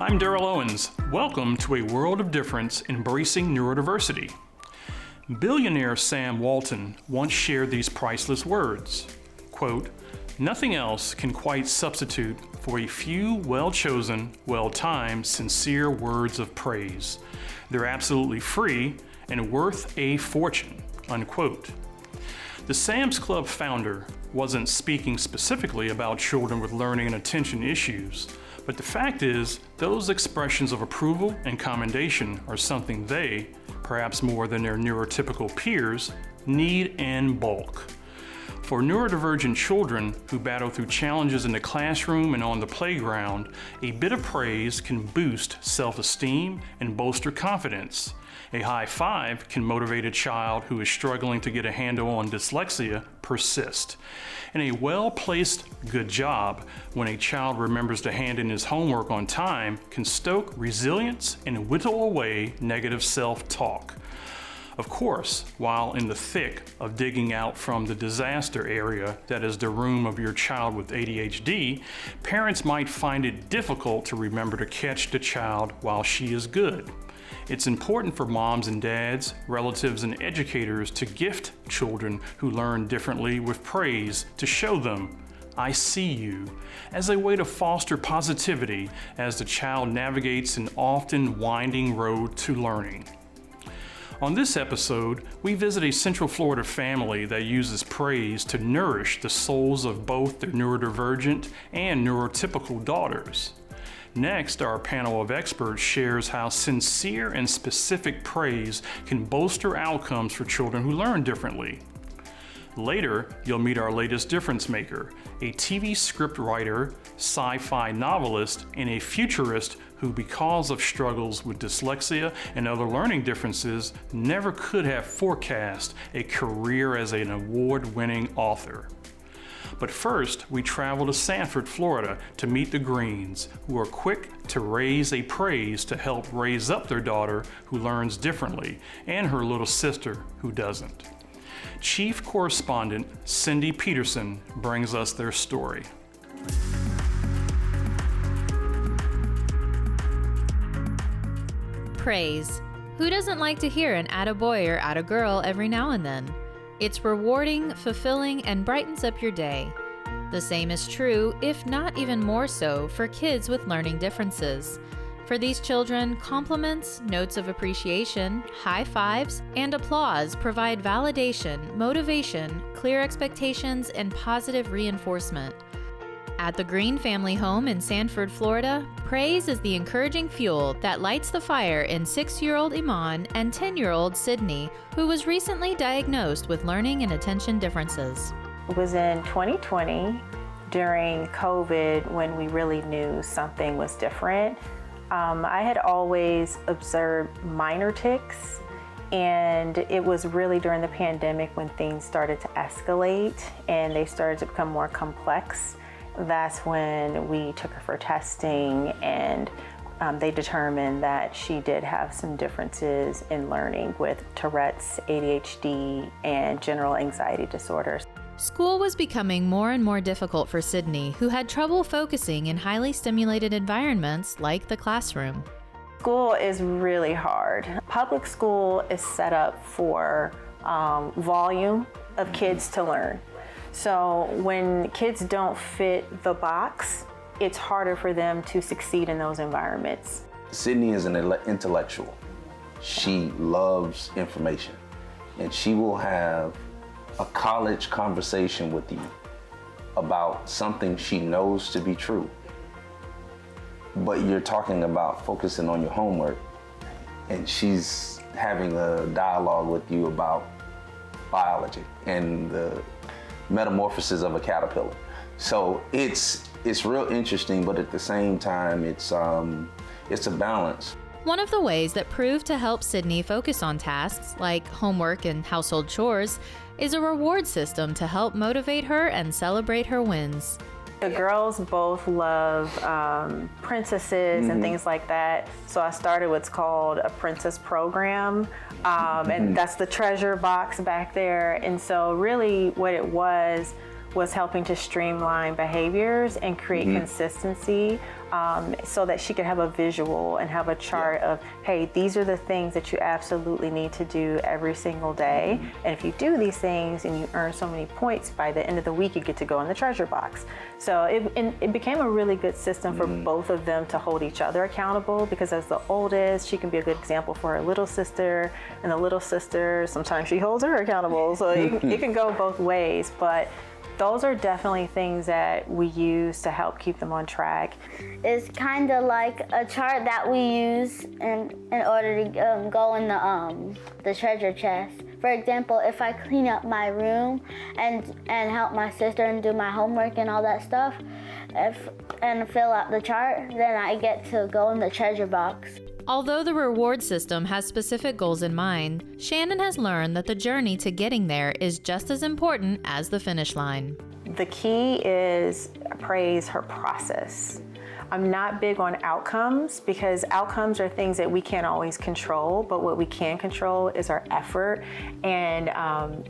I'm Daryl Owens. Welcome to A World of Difference, Embracing Neurodiversity. Billionaire Sam Walton once shared these priceless words, quote, "Nothing else can quite substitute for a few well-chosen, well-timed, sincere words of praise. They're absolutely free and worth a fortune," unquote. The Sam's Club founder wasn't speaking specifically about children with learning and attention issues, but the fact is, those expressions of approval and commendation are something they, perhaps more than their neurotypical peers, need in bulk. For neurodivergent children who battle through challenges in the classroom and on the playground, a bit of praise can boost self-esteem and bolster confidence. A high five can motivate a child who is struggling to get a handle on dyslexia persist. And a well-placed good job, when a child remembers to hand in his homework on time, can stoke resilience and whittle away negative self-talk. Of course, while in the thick of digging out from the disaster area that is the room of your child with ADHD, parents might find it difficult to remember to catch the child while she is good. It's important for moms and dads, relatives and educators to gift children who learn differently with praise to show them, "I see you," as a way to foster positivity as the child navigates an often winding road to learning. On this episode, we visit a Central Florida family that uses praise to nourish the souls of both their neurodivergent and neurotypical daughters. Next, our panel of experts shares how sincere and specific praise can bolster outcomes for children who learn differently. Later, you'll meet our latest difference maker, a TV scriptwriter, sci-fi novelist, and a futurist who, because of struggles with dyslexia and other learning differences, never could have forecast a career as an award-winning author. But first, we travel to Sanford, Florida to meet the Greens, who are quick to raise a praise to help raise up their daughter who learns differently and her little sister who doesn't. Chief Correspondent Cindy Peterson brings us their story. Praise. Who doesn't like to hear an attaboy or attagirl every now and then? It's rewarding, fulfilling, and brightens up your day. The same is true, if not even more so, for kids with learning differences. For these children, compliments, notes of appreciation, high fives, and applause provide validation, motivation, clear expectations, and positive reinforcement. At the Green family home in Sanford, Florida, praise is the encouraging fuel that lights the fire in 6-year-old Iman and 10-year-old Sydney, who was recently diagnosed with learning and attention differences. It was in 2020, during COVID, when we really knew something was different. I had always observed minor tics, and it was really during the pandemic when things started to escalate and they started to become more complex. That's when we took her for testing, and they determined that she did have some differences in learning with Tourette's, ADHD, and general anxiety disorders. School was becoming more and more difficult for Sydney, who had trouble focusing in highly stimulated environments like the classroom. School is really hard. Public school is set up for volume of kids to learn. So when kids don't fit the box, it's harder for them to succeed in those environments. Sydney is an intellectual. She loves information, and she will have a college conversation with you about something she knows to be true. But you're talking about focusing on your homework, and she's having a dialogue with you about biology and the metamorphosis of a caterpillar. So it's real interesting, but at the same time, it's a balance. One of the ways that proved to help Sydney focus on tasks like homework and household chores is a reward system to help motivate her and celebrate her wins. The girls both love princesses and things like that. So I started what's called a princess program. And that's the treasure box back there. And so really what it was helping to streamline behaviors and create consistency so that she could have a visual and have a chart of, hey, these are the things that you absolutely need to do every single day. And if you do these things and you earn so many points, by the end of the week, you get to go in the treasure box. So it became a really good system for both of them to hold each other accountable, because as the oldest, she can be a good example for her little sister, and the little sister, sometimes she holds her accountable. So it can go both ways, but those are definitely things that we use to help keep them on track. It's kind of like a chart that we use in order to go in the treasure chest. For example, if I clean up my room and help my sister and do my homework and all that stuff, and fill out the chart, then I get to go in the treasure box. Although the reward system has specific goals in mind, Shannon has learned that the journey to getting there is just as important as the finish line. The key is praise her process. I'm not big on outcomes, because outcomes are things that we can't always control, but what we can control is our effort. And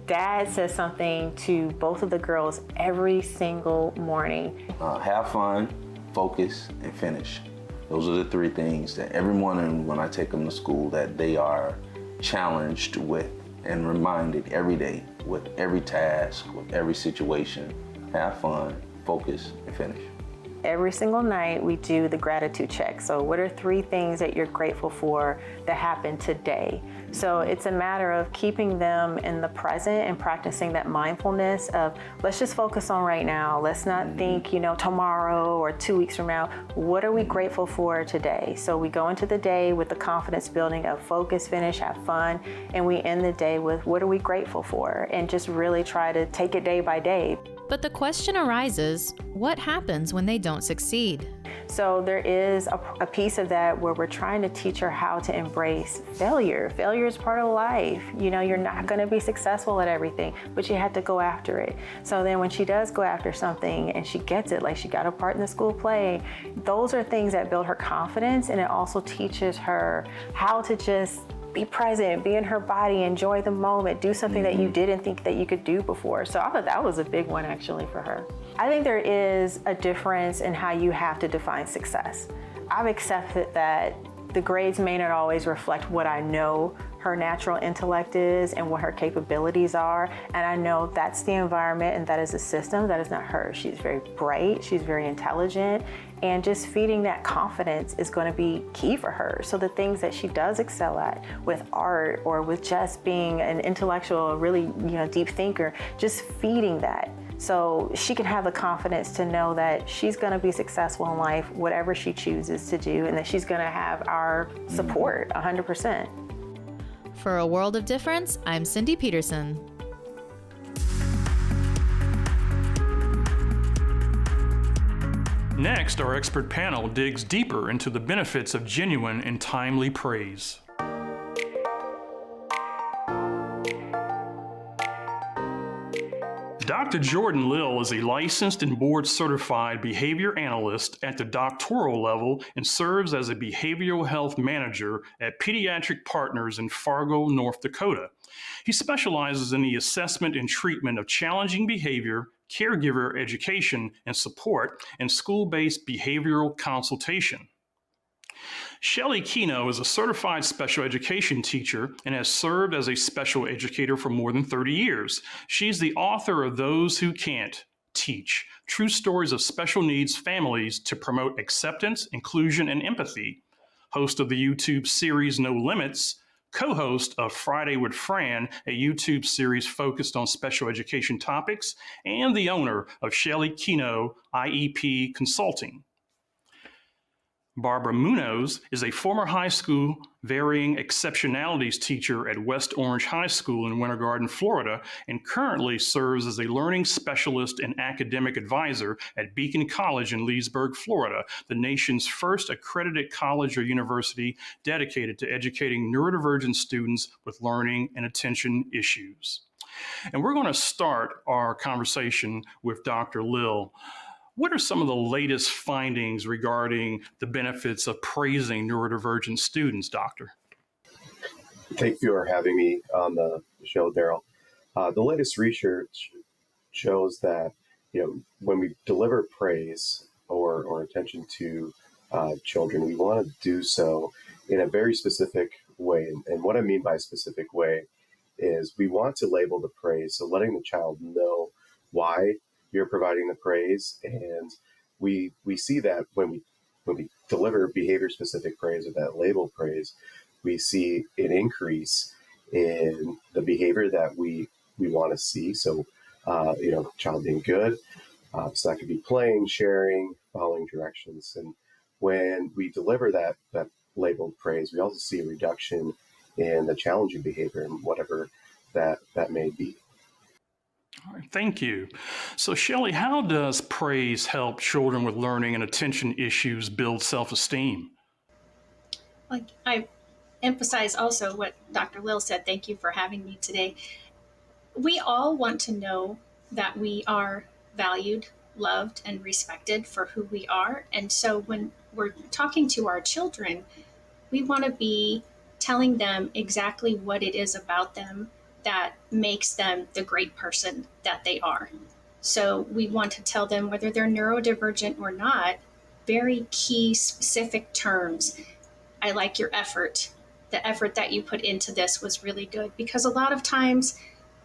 Dad says something to both of the girls every single morning. Have fun, focus, and finish. Those are the three things that every morning when I take them to school that they are challenged with and reminded every day with every task, with every situation. Have fun, focus, and finish. Every single night we do the gratitude check. So what are 3 things that you're grateful for that happened today? So it's a matter of keeping them in the present and practicing that mindfulness of, let's just focus on right now. Let's not think, tomorrow or 2 weeks from now. What are we grateful for today? So we go into the day with the confidence building of focus, finish, have fun, and we end the day with what are we grateful for, and just really try to take it day by day. But the question arises, what happens when they don't succeed? So there is a piece of that where we're trying to teach her how to embrace failure. Failure is part of life. You're not going to be successful at everything, but you have to go after it. So then when she does go after something and she gets it, like she got a part in the school play, those are things that build her confidence, and it also teaches her how to just be present, be in her body, enjoy the moment, do something that you didn't think that you could do before. So I thought that was a big one actually for her. I think there is a difference in how you have to define success. I've accepted that the grades may not always reflect what I know her natural intellect is and what her capabilities are. And I know that's the environment and that is the system, that is not her. She's very bright, she's very intelligent, and just feeding that confidence is going to be key for her. So the things that she does excel at with art or with just being an intellectual, really deep thinker, just feeding that. So she can have the confidence to know that she's going to be successful in life, whatever she chooses to do, and that she's going to have our support 100%. For A World of Difference, I'm Cindy Peterson. Next, our expert panel digs deeper into the benefits of genuine and timely praise. Dr. Jordan Lill is a licensed and board-certified behavior analyst at the doctoral level and serves as a behavioral health manager at Pediatric Partners in Fargo, North Dakota. He specializes in the assessment and treatment of challenging behavior, caregiver education and support, and school-based behavioral consultation. Shelley Keno is a certified special education teacher and has served as a special educator for more than 30 years. She's the author of Those Who Can't Teach, True Stories of Special Needs Families to Promote Acceptance, Inclusion, and Empathy, host of the YouTube series No Limits, co-host of Friday with Fran, a YouTube series focused on special education topics, and the owner of Shelley Keno IEP Consulting. Barbara Munoz is a former high school varying exceptionalities teacher at West Orange High School in Winter Garden, Florida, and currently serves as a learning specialist and academic advisor at Beacon College in Leesburg, Florida, the nation's first accredited college or university dedicated to educating neurodivergent students with learning and attention issues. And we're going to start our conversation with Dr. Lill. What are some of the latest findings regarding the benefits of praising neurodivergent students, Doctor? Thank you for having me on the show, Daryl. The latest research shows that when we deliver praise or attention to children, we want to do so in a very specific way. And what I mean by specific way is we want to label the praise, so letting the child know why you're providing the praise. And we see that when we deliver behavior specific praise or that label praise, we see an increase in the behavior that we want to see. So, child being good. So that could be playing, sharing, following directions. And when we deliver that labeled praise, we also see a reduction in the challenging behavior and whatever that may be. All right, thank you. So, Shelley, how does praise help children with learning and attention issues build self-esteem? Like I emphasize also what Dr. Lill said. Thank you for having me today. We all want to know that we are valued, loved, and respected for who we are. And so when we're talking to our children, we want to be telling them exactly what it is about them that makes them the great person that they are. So we want to tell them whether they're neurodivergent or not, very key specific terms. I like your effort. The effort that you put into this was really good, because a lot of times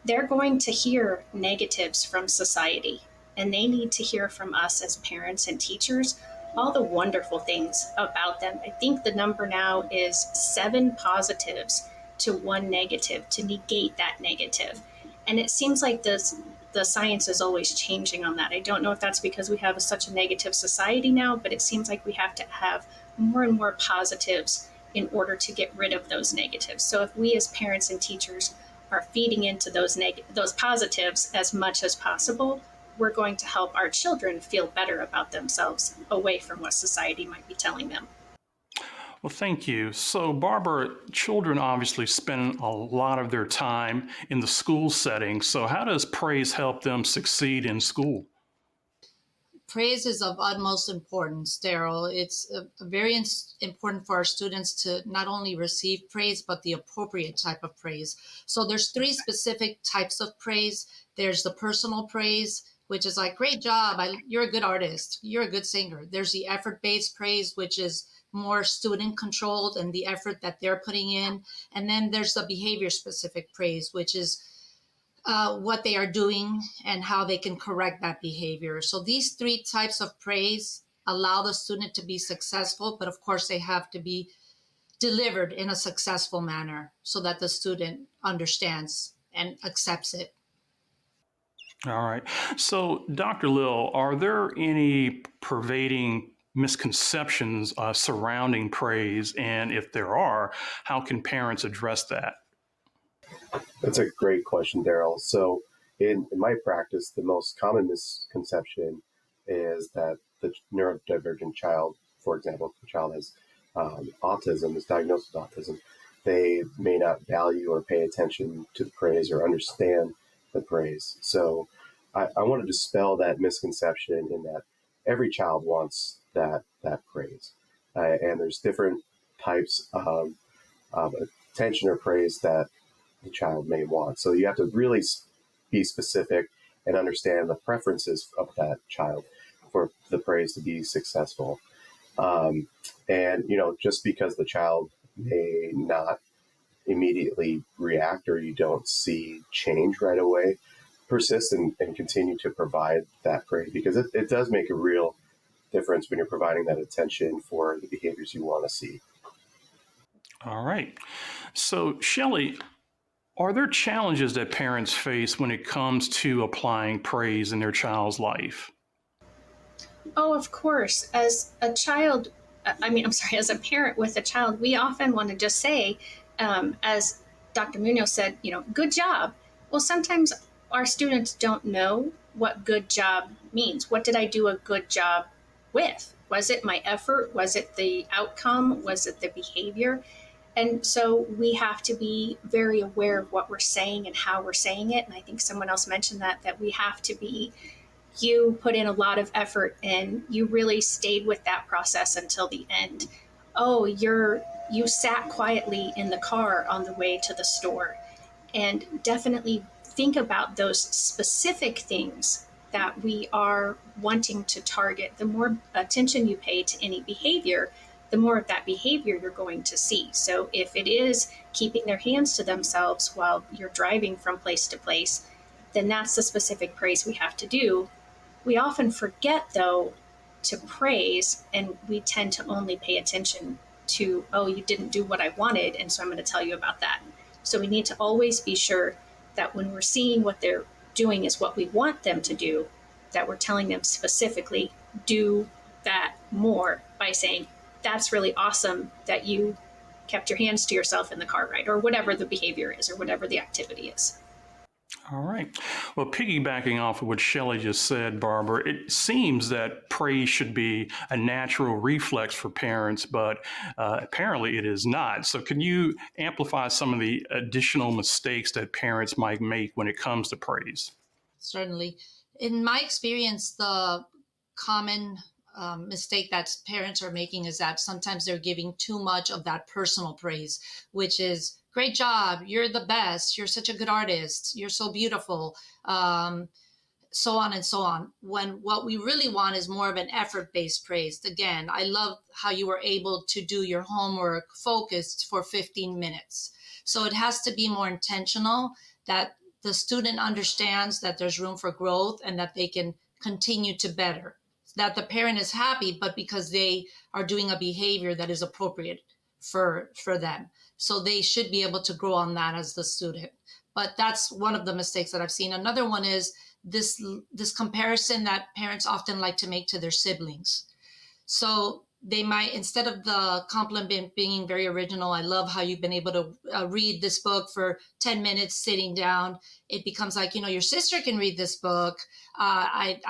they're going to hear negatives from society, and they need to hear from us as parents and teachers all the wonderful things about them. I think the number now is 7 positives to 1 negative to negate that negative. And it seems like the science is always changing on that. I don't know if that's because we have such a negative society now, but it seems like we have to have more and more positives in order to get rid of those negatives. So if we as parents and teachers are feeding into those positives as much as possible, we're going to help our children feel better about themselves away from what society might be telling them. Well, thank you. So, Barbara, children obviously spend a lot of their time in the school setting. So how does praise help them succeed in school? Praise is of utmost importance, Daryl. It's very important for our students to not only receive praise, but the appropriate type of praise. So there's 3 specific types of praise. There's the personal praise, which is like, great job, you're a good artist, you're a good singer. There's the effort-based praise, which is more student-controlled and the effort that they're putting in. And then there's the behavior-specific praise, which is what they are doing and how they can correct that behavior. So these 3 types of praise allow the student to be successful, but of course they have to be delivered in a successful manner so that the student understands and accepts it. All right. So, Dr. Lill, are there any pervading misconceptions surrounding praise? And if there are, how can parents address that? That's a great question, Daryl. So in my practice, the most common misconception is that the neurodivergent child, for example, if the child has autism, is diagnosed with autism, they may not value or pay attention to the praise or understand the praise. So I want to dispel that misconception in that every child wants that praise. And there's different types of attention or praise that the child may want. So you have to really be specific and understand the preferences of that child for the praise to be successful. And, just because the child may not immediately react or you don't see change right away, persist and continue to provide that praise, because it does make a real difference when you're providing that attention for the behaviors you want to see. All right. So, Shelley, are there challenges that parents face when it comes to applying praise in their child's life? Oh, of course. As a parent with a child, we often want to just say, as Dr. Munoz said, good job. Well, sometimes our students don't know what good job means. What did I do a good job with? Was it my effort? Was it the outcome? Was it the behavior? And so we have to be very aware of what we're saying and how we're saying it. And I think someone else mentioned that we have to be, you put in a lot of effort and you really stayed with that process until the end. Oh, you sat quietly in the car on the way to the store. And definitely think about those specific things that we are wanting to target. The more attention you pay to any behavior, the more of that behavior you're going to see. So if it is keeping their hands to themselves while you're driving from place to place, then that's the specific praise we have to do. We often forget, though, to praise, and we tend to only pay attention to, oh, you didn't do what I wanted, and so I'm going to tell you about that. So we need to always be sure that when we're seeing what they're doing is what we want them to do, that we're telling them specifically, do that more, by saying, that's really awesome that you kept your hands to yourself in the car ride, or whatever the behavior is, or whatever the activity is. All right. Well, piggybacking off of what Shelley just said, Barbara, it seems that praise should be a natural reflex for parents, but apparently it is not. So can you amplify some of the additional mistakes that parents might make when it comes to praise? Certainly. In my experience, the common mistake that parents are making is that sometimes they're giving too much of that personal praise, which is, great job, you're the best, you're such a good artist, you're so beautiful, so on and so on. When what we really want is more of an effort-based praise. Again, I love how you were able to do your homework focused for 15 minutes. So it has to be more intentional, that the student understands that there's room for growth and that they can continue to better. That the parent is happy, but because they are doing a behavior that is appropriate for them. So they should be able to grow on that as the student. But that's one of the mistakes that I've seen. Another one is this comparison that parents often like to make to their siblings. So they might, instead of the compliment being very original, I love how you've been able to read this book for 10 minutes sitting down. It becomes like, your sister can read this book. I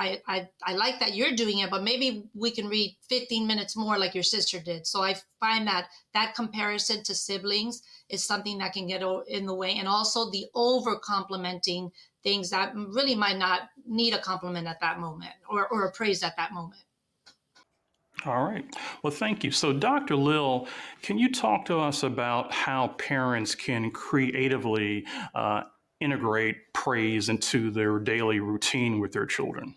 like that you're doing it, but maybe we can read 15 minutes more like your sister did. So I find that comparison to siblings is something that can get in the way. And also the over complimenting things that really might not need a compliment at that moment or a praise at that moment. All right. Well, thank you. So, Dr. Lill, can you talk to us about how parents can creatively integrate praise into their daily routine with their children?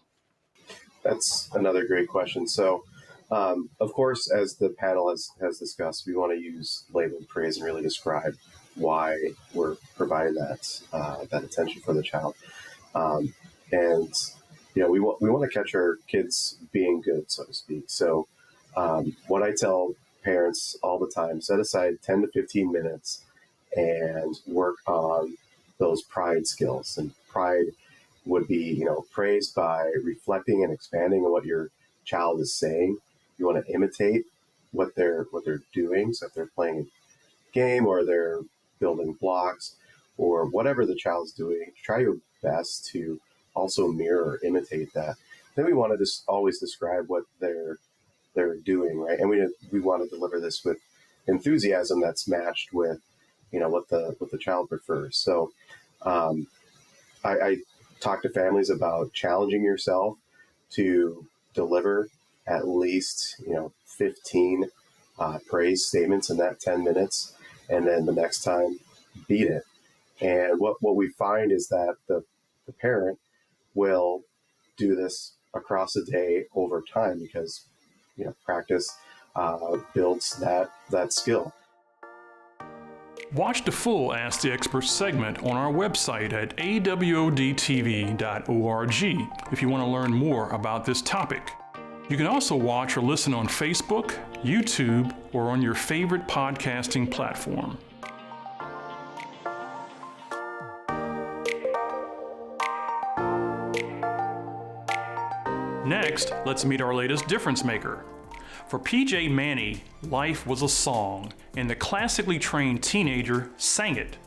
That's another great question. So, of course, as the panel has discussed, we want to use labeled praise and really describe why we're providing that attention for the child. And we want to catch our kids being good, so to speak. So what I tell parents all the time, set aside 10 to 15 minutes and work on those pride skills. And pride would be, praise by reflecting and expanding on what your child is saying. You want to imitate what they're doing. So if they're playing a game or they're building blocks or whatever the child's doing, try your best to also mirror or imitate that. Then we want to just always describe what they're doing, right? And we want to deliver this with enthusiasm that's matched with, what the child prefers. So I talk to families about challenging yourself to deliver at least 15 praise statements in that 10 minutes, and then the next time beat it. And what we find is that the parent will do this across the day over time because practice builds that skill. Watch the full Ask the Expert segment on our website at awodtv.org if you want to learn more about this topic. You can also watch or listen on Facebook, YouTube, or on your favorite podcasting platform. Next, let's meet our latest difference maker. For P.J. Manny, life was a song, and the classically trained teenager sang it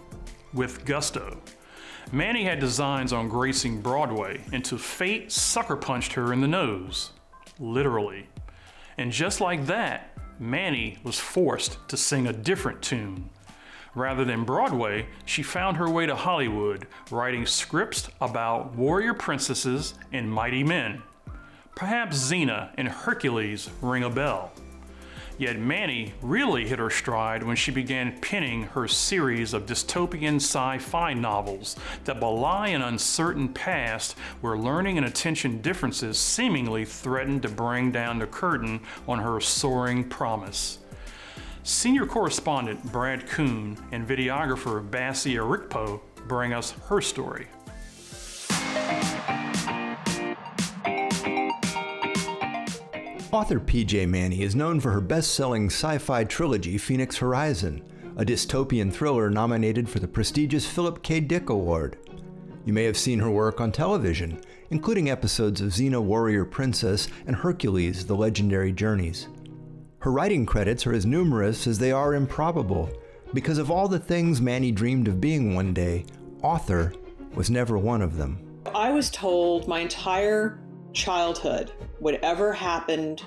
with gusto. Manny had designs on gracing Broadway until fate sucker punched her in the nose, literally. And just like that, Manny was forced to sing a different tune. Rather than Broadway, she found her way to Hollywood, writing scripts about warrior princesses and mighty men. Perhaps Xena and Hercules ring a bell. Yet Manny really hit her stride when she began penning her series of dystopian sci-fi novels that belie an uncertain past where learning and attention differences seemingly threaten to bring down the curtain on her soaring promise. Senior correspondent Brad Kuhn and videographer Basia Rikpo bring us her story. Author P.J. Manny is known for her best-selling sci-fi trilogy Phoenix Horizon, a dystopian thriller nominated for the prestigious Philip K. Dick Award. You may have seen her work on television, including episodes of Xena Warrior Princess and Hercules: The Legendary Journeys. Her writing credits are as numerous as they are improbable. Because of all the things Manny dreamed of being one day, author was never one of them. I was told my entire childhood, whatever happened,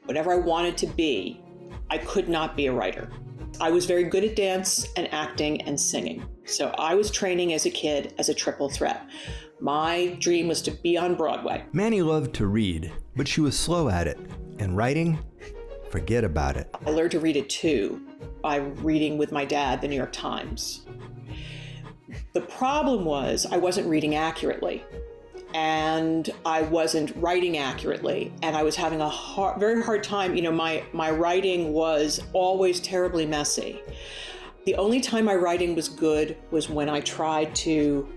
whatever I wanted to be, I could not be a writer. I was very good at dance and acting and singing. So I was training as a kid as a triple threat. My dream was to be on Broadway. Manny loved to read, but she was slow at it. And writing? Forget about it. I learned to read it too by reading with my dad the New York Times. The problem was I wasn't reading accurately. And I wasn't writing accurately, and I was having a very hard time. You know, my writing was always terribly messy. The only time my writing was good was when I tried to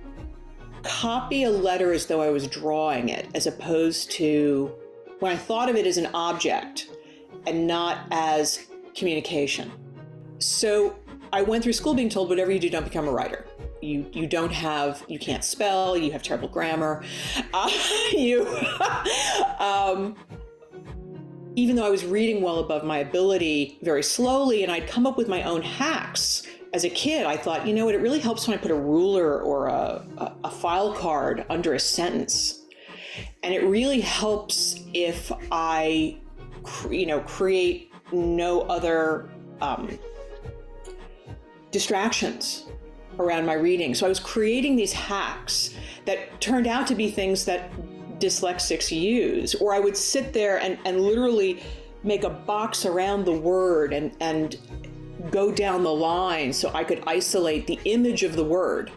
copy a letter as though I was drawing it, as opposed to when I thought of it as an object and not as communication. So I went through school being told, whatever you do, don't become a writer. You can't spell, you have terrible grammar. Even though I was reading well above my ability very slowly, and I'd come up with my own hacks. As a kid, I thought, you know what, it really helps when I put a ruler or a file card under a sentence. And it really helps if I, create no other distractions around my reading. So I was creating these hacks that turned out to be things that dyslexics use, or I would sit there and literally make a box around the word and go down the line so I could isolate the image of the word.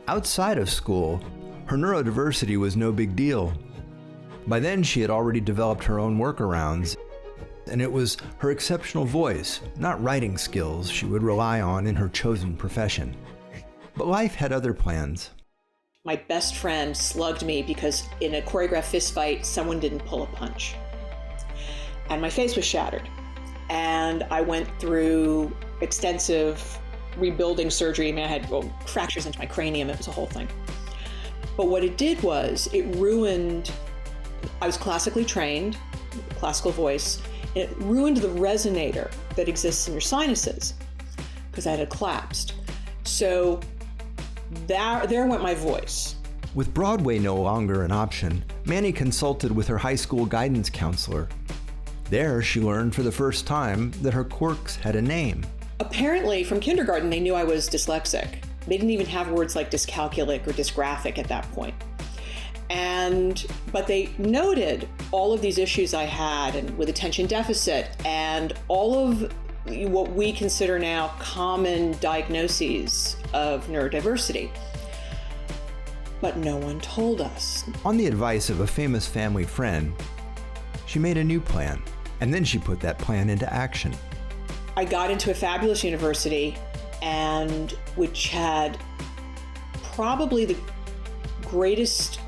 Outside of school, her neurodiversity was no big deal. By then, she had already developed her own workarounds, and it was her exceptional voice, not writing skills, she would rely on in her chosen profession. But life had other plans. My best friend slugged me because in a choreographed fist fight, someone didn't pull a punch. And my face was shattered. And I went through extensive rebuilding surgery. I mean, I had fractures into my cranium. It was a whole thing. But what it did was it ruined, I was classically trained, classical voice, and it ruined the resonator that exists in your sinuses because I had collapsed. So there went my voice. With Broadway no longer an option, Manny consulted with her high school guidance counselor. There, she learned for the first time that her quirks had a name. Apparently, from kindergarten, they knew I was dyslexic. They didn't even have words like dyscalculic or dysgraphic at that point. But they noted all of these issues I had and with attention deficit and all of what we consider now common diagnoses of neurodiversity. But no one told us. On the advice of a famous family friend, she made a new plan, and then she put that plan into action. I got into a fabulous university, and which had probably the greatest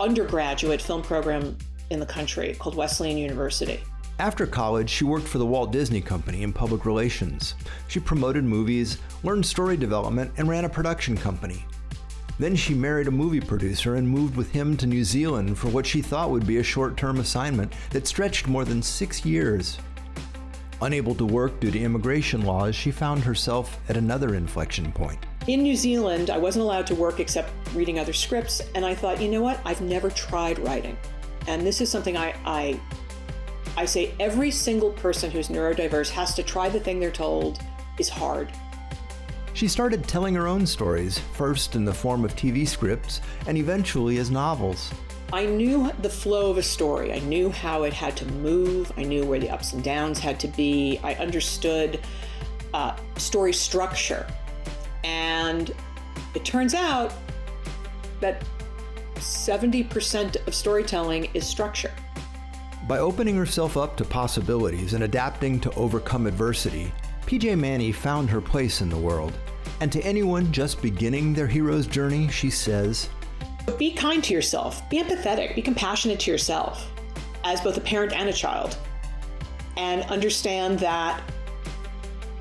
undergraduate film program in the country, called Wesleyan University. After college, she worked for the Walt Disney Company in public relations. She promoted movies, learned story development, and ran a production company. Then she married a movie producer and moved with him to New Zealand for what she thought would be a short-term assignment that stretched more than 6 years. Unable to work due to immigration laws, she found herself at another inflection point. In New Zealand, I wasn't allowed to work except reading other scripts, and I thought, you know what, I've never tried writing. And this is something I say every single person who's neurodiverse has to try the thing they're told is hard. She started telling her own stories, first in the form of TV scripts and eventually as novels. I knew the flow of a story. I knew how it had to move. I knew where the ups and downs had to be. I understood story structure. And it turns out that 70% of storytelling is structure. By opening herself up to possibilities and adapting to overcome adversity, PJ Manny found her place in the world. And to anyone just beginning their hero's journey, she says, be kind to yourself, be empathetic, be compassionate to yourself as both a parent and a child. And understand that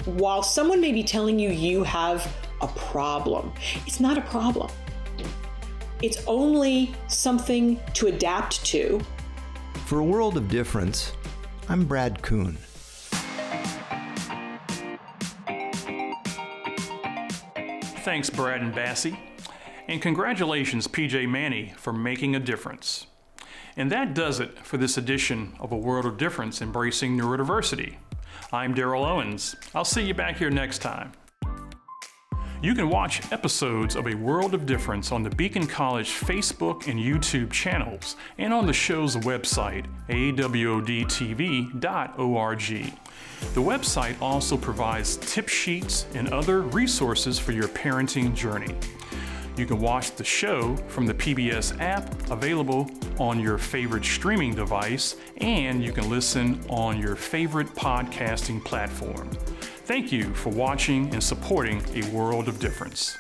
while someone may be telling you you have a problem, it's not a problem. It's only something to adapt to. For a world of difference, I'm Brad Kuhn. Thanks, Brad and Bassie. And congratulations, PJ Manny, for making a difference. And that does it for this edition of A World of Difference Embracing Neurodiversity. I'm Daryl Owens. I'll see you back here next time. You can watch episodes of A World of Difference on the Beacon College Facebook and YouTube channels and on the show's website, awodtv.org. The website also provides tip sheets and other resources for your parenting journey. You can watch the show from the PBS app available on your favorite streaming device, and you can listen on your favorite podcasting platform. Thank you for watching and supporting A World of Difference.